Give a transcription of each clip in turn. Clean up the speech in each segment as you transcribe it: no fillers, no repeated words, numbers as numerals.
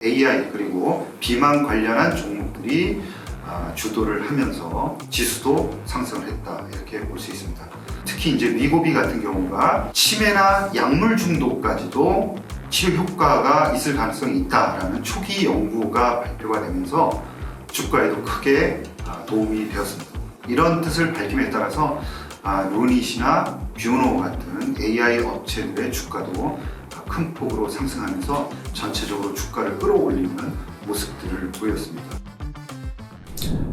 AI 그리고 비만 관련한 종목들이 주도를 하면서 지수도 상승을 했다, 이렇게 볼 수 있습니다. 특히 이제 위고비 같은 경우가 치매나 약물 중독까지도 치료 효과가 있을 가능성이 있다라는 초기 연구가 발표가 되면서 주가에도 크게 도움이 되었습니다. 이런 뜻을 밝힘에 따라서 루닛이나 뷰노 같은 AI 업체들의 주가도 큰 폭으로 상승하면서 전체적으로 주가를 끌어올리는 모습들을 보였습니다.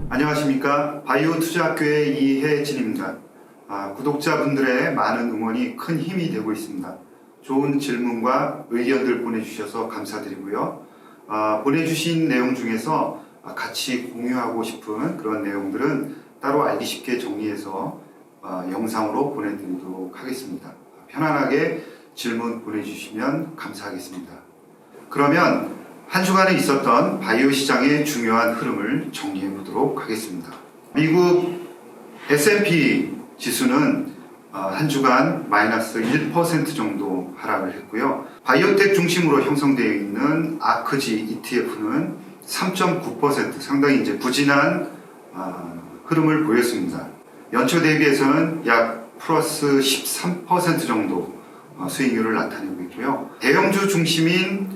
안녕하십니까, 바이오 투자학교의 이혜진입니다. 구독자분들의 많은 응원이 큰 힘이 되고 있습니다. 좋은 질문과 의견들 보내주셔서 감사드리고요. 보내주신 내용 중에서 같이 공유하고 싶은 그런 내용들은 따로 알기 쉽게 정리해서 영상으로 보내드리도록 하겠습니다. 편안하게 질문 보내주시면 감사하겠습니다. 그러면 한 주간에 있었던 바이오 시장의 중요한 흐름을 정리해 보도록 하겠습니다. 미국 S&P 지수는 한 주간 마이너스 1% 정도 하락을 했고요. 바이오텍 중심으로 형성되어 있는 아크지 ETF는 3.9% 상당히 이제 부진한 흐름을 보였습니다. 연초 대비해서는 약 플러스 13% 정도 수익률을 나타내고 있고요. 대형주 중심인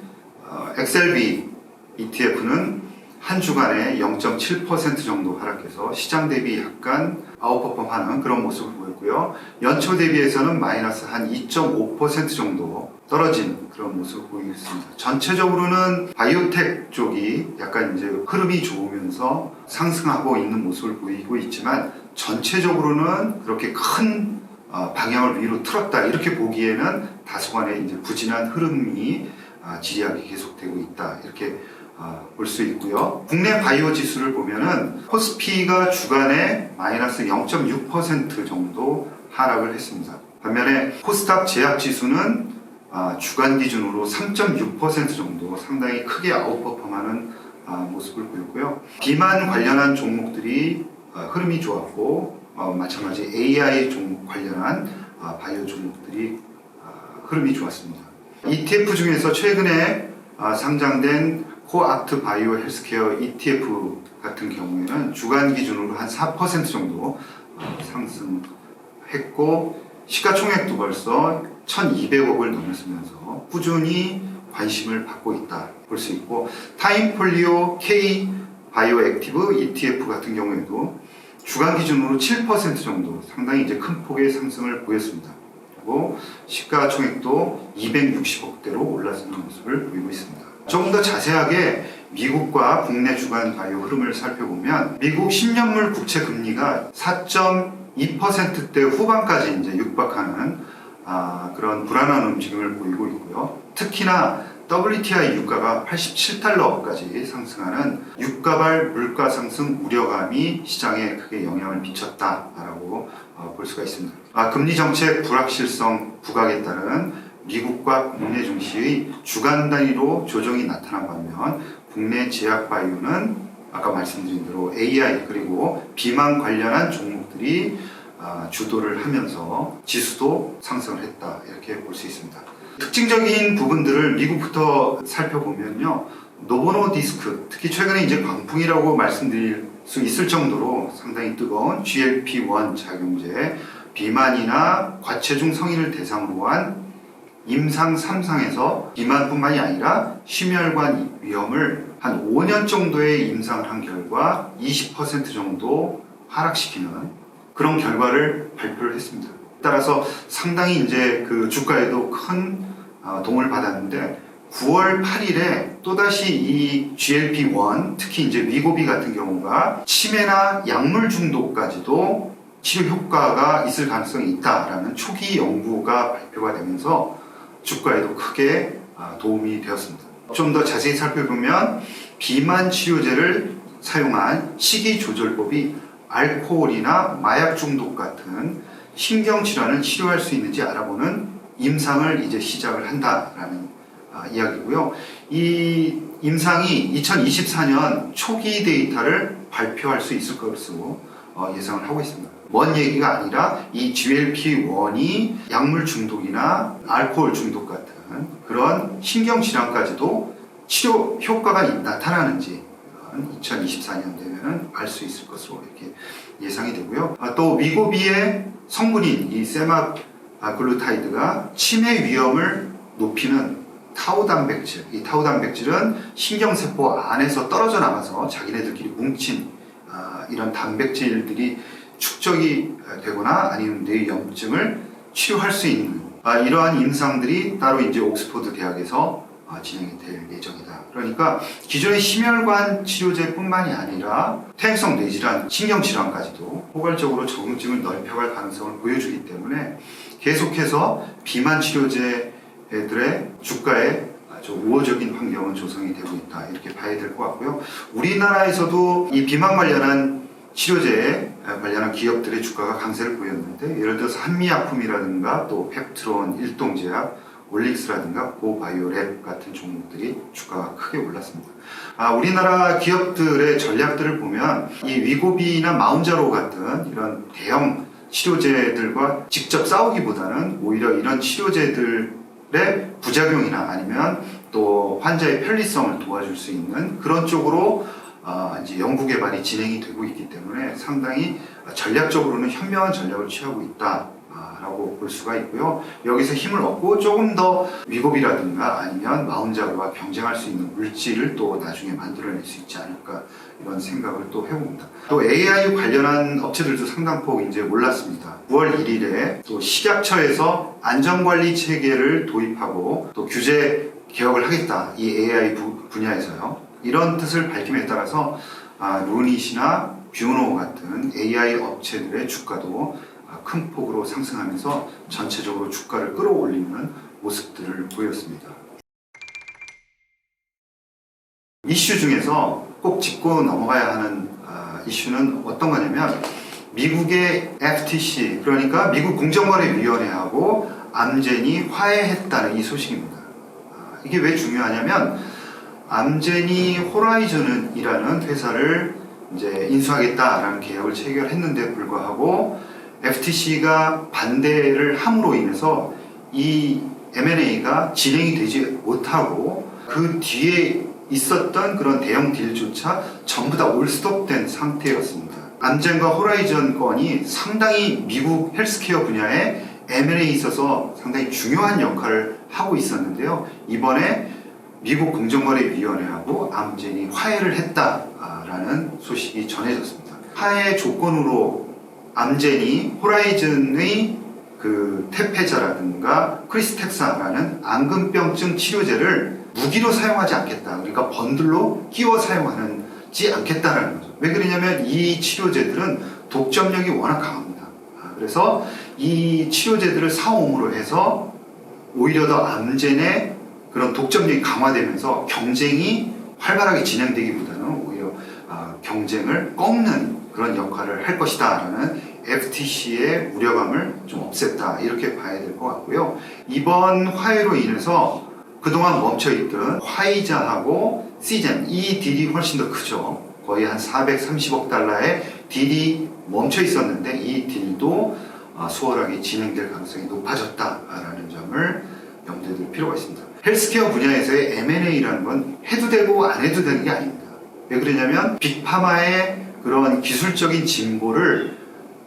XLB ETF는 한 주간에 0.7% 정도 하락해서 시장 대비 약간 아웃퍼폼하는 그런 모습을 보였고요. 연초 대비해서는 마이너스 한 2.5% 정도 떨어진 그런 모습을 보이고 있습니다. 전체적으로는 바이오텍 쪽이 약간 이제 흐름이 좋으면서 상승하고 있는 모습을 보이고 있지만 전체적으로는 그렇게 큰 방향을 위로 틀었다, 이렇게 보기에는 다소간의 이제 부진한 흐름이 지리하게 계속되고 있다, 이렇게 볼 수 있고요. 국내 바이오 지수를 보면은 코스피가 주간에 마이너스 0.6% 정도 하락을 했습니다. 반면에 코스닥 제약 지수는 주간 기준으로 3.6% 정도 상당히 크게 아웃퍼폼하는 모습을 보였고요. 비만 관련한 종목들이 흐름이 좋았고, 마찬가지 AI 종목 관련한 바이오 종목들이 흐름이 좋았습니다. ETF 중에서 최근에 상장된 코악트 바이오 헬스케어 ETF 같은 경우에는 주간 기준으로 한 4% 정도 상승했고, 시가총액도 벌써 1,200억을 넘었으면서 꾸준히 관심을 받고 있다 볼 수 있고, 타임폴리오 K 바이오 액티브 ETF 같은 경우에도 주간 기준으로 7% 정도 상당히 이제 큰 폭의 상승을 보였습니다. 그리고 시가총액도 260억대로 올라서는 모습을 보이고 있습니다. 조금 더 자세하게 미국과 국내 주간 바이오 흐름을 살펴보면, 미국 10년물 국채 금리가 4.2%대 후반까지 이제 육박하는 그런 불안한 움직임을 보이고 있고요. 특히나 WTI 유가가 87달러까지 상승하는 유가발 물가 상승 우려감이 시장에 크게 영향을 미쳤다라고 볼 수가 있습니다. 금리 정책 불확실성 부각에 따른 미국과 국내 증시의 주간 단위로 조정이 나타난 반면, 국내 제약 바이오는 아까 말씀드린 대로 AI 그리고 비만 관련한 종목들이 주도를 하면서 지수도 상승을 했다, 이렇게 볼 수 있습니다. 특징적인 부분들을 미국부터 살펴보면요, 노보노디스크, 특히 최근에 이제 광풍이라고 말씀드릴 수 있을 정도로 상당히 뜨거운 GLP-1 작용제, 비만이나 과체중 성인을 대상으로 한 임상 3상에서 비만뿐만이 아니라 심혈관 위험을 한 5년 정도의 임상을 한 결과 20% 정도 하락시키는 그런 결과를 발표를 했습니다. 따라서 상당히 이제 그 주가에도 큰 도움을 받았는데, 9월 8일에 또다시 이 GLP-1, 특히 이제 위고비 같은 경우가 치매나 약물 중독까지도 치료 효과가 있을 가능성이 있다라는 초기 연구가 발표가 되면서 주가에도 크게 도움이 되었습니다. 좀 더 자세히 살펴보면, 비만 치료제를 사용한 식이조절법이 알코올이나 마약 중독 같은 신경질환을 치료할 수 있는지 알아보는 임상을 이제 시작을 한다라는 이야기고요. 이 임상이 2024년 초기 데이터를 발표할 수 있을 것으로 예상을 하고 있습니다. 먼 얘기가 아니라 이 GLP-1이 약물 중독이나 알코올 중독 같은 그런 신경질환까지도 치료 효과가 나타나는지 2024년 되면은 알 수 있을 것으로 이렇게 예상이 되고요. 또 위고비의 성분인 이 세마글루타이드가 치매 위험을 높이는 타우 단백질, 이 타우 단백질은 신경세포 안에서 떨어져 나가서 자기네들끼리 뭉친 이런 단백질들이 축적이 되거나 아니면 뇌염증을 치료할 수 있는 이러한 임상들이 따로 이제 옥스퍼드 대학에서 진행이 될 예정이다. 그러니까 기존의 심혈관 치료제뿐만이 아니라 퇴행성 뇌질환, 신경질환까지도 포괄적으로 적응증을 넓혀갈 가능성을 보여주기 때문에 계속해서 비만 치료제들의 주가에 아주 우호적인 환경은 조성이 되고 있다. 이렇게 봐야 될 것 같고요. 우리나라에서도 이 비만 관련한 치료제에 관련한 기업들의 주가가 강세를 보였는데, 예를 들어서 한미약품이라든가 또 펩트론, 일동제약, 올릭스라든가 고바이오랩 같은 종목들이 주가가 크게 올랐습니다. 우리나라 기업들의 전략들을 보면 이 위고비나 마운자로 같은 이런 대형 치료제들과 직접 싸우기보다는 오히려 이런 치료제들의 부작용이나 아니면 또 환자의 편리성을 도와줄 수 있는 그런 쪽으로 이제 연구 개발이 진행이 되고 있기 때문에 상당히 전략적으로는 현명한 전략을 취하고 있다라고 볼 수가 있고요. 여기서 힘을 얻고 조금 더 위고비라든가 아니면 마운자로와 경쟁할 수 있는 물질을 또 나중에 만들어낼 수 있지 않을까, 이런 생각을 또 해봅니다. 또 AI 관련한 업체들도 상당폭 이제 올랐습니다. 9월 1일에 또 식약처에서 안전관리 체계를 도입하고 또 규제 개혁을 하겠다, 이 AI 분야에서요. 이런 뜻을 밝힘에 따라서 루닛이나 뷰노 같은 AI 업체들의 주가도 큰 폭으로 상승하면서 전체적으로 주가를 끌어올리는 모습들을 보였습니다. 이슈 중에서 꼭 짚고 넘어가야 하는 이슈는 어떤 거냐면, 미국의 FTC, 그러니까 미국 공정거래위원회하고 암젠이 화해했다는 이 소식입니다. 이게 왜 중요하냐면, 암젠이 호라이즌이라는 회사를 이제 인수하겠다라는 계약을 체결했는데 불구하고 FTC가 반대를 함으로 인해서 이 M&A가 진행이 되지 못하고 그 뒤에 있었던 그런 대형 딜조차 전부 다 올스톱된 상태였습니다. 암젠과 호라이즌 건이 상당히 미국 헬스케어 분야에 M&A에 있어서 상당히 중요한 역할을 하고 있었는데요. 이번에 미국 공정거래위원회하고 암젠이 화해를 했다라는 소식이 전해졌습니다. 화해 조건으로 암젠이 호라이즌의 그 테페자라든가 크리스텍사라는 안근병증 치료제를 무기로 사용하지 않겠다. 그러니까 번들로 끼워 사용하지 않겠다라는 거죠. 왜 그러냐면 이 치료제들은 독점력이 워낙 강합니다. 그래서 이 치료제들을 사옴으로 해서 오히려 더 암젠의 그런 독점력이 강화되면서 경쟁이 활발하게 진행되기보다는 오히려 경쟁을 꺾는 그런 역할을 할 것이다 라는 FTC의 우려감을 좀 없앴다, 이렇게 봐야 될 것 같고요. 이번 화해로 인해서 그동안 멈춰있던 화이자하고 시젠, 이 딜이 훨씬 더 크죠. 거의 한 430억 달러의 딜이 멈춰 있었는데 이 딜도 수월하게 진행될 가능성이 높아졌다라는 점을 염두에 둘 필요가 있습니다. 헬스케어 분야에서의 M&A라는 건 해도 되고 안 해도 되는 게 아닙니다. 왜 그러냐면 빅파마의 그런 기술적인 진보를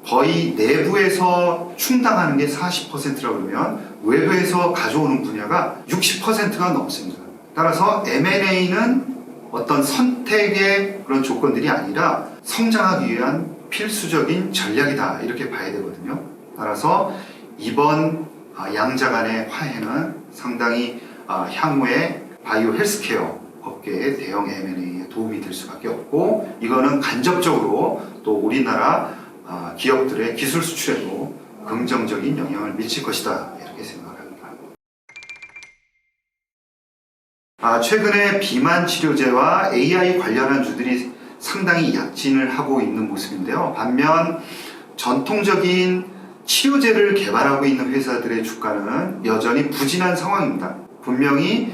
거의 내부에서 충당하는 게 40%라고 그러면 외부에서 가져오는 분야가 60%가 넘습니다. 따라서 M&A는 어떤 선택의 그런 조건들이 아니라 성장하기 위한 필수적인 전략이다, 이렇게 봐야 되거든요. 따라서 이번 양자 간의 화해는 상당히 향후에 바이오 헬스케어 업계의 대형 M&A에 도움이 될 수밖에 없고, 이거는 간접적으로 또 우리나라 기업들의 기술 수출에도 긍정적인 영향을 미칠 것이다, 이렇게 생각합니다. 최근에 비만 치료제와 AI 관련한 주들이 상당히 약진을 하고 있는 모습인데요. 반면 전통적인 치료제를 개발하고 있는 회사들의 주가는 여전히 부진한 상황입니다. 분명히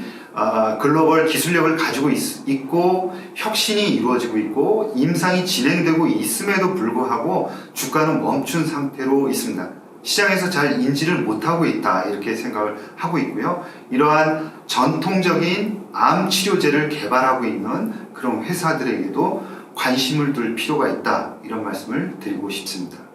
글로벌 기술력을 가지고 있고 혁신이 이루어지고 있고 임상이 진행되고 있음에도 불구하고 주가는 멈춘 상태로 있습니다. 시장에서 잘 인지를 못하고 있다, 이렇게 생각을 하고 있고요. 이러한 전통적인 암 치료제를 개발하고 있는 그런 회사들에게도 관심을 둘 필요가 있다, 이런 말씀을 드리고 싶습니다.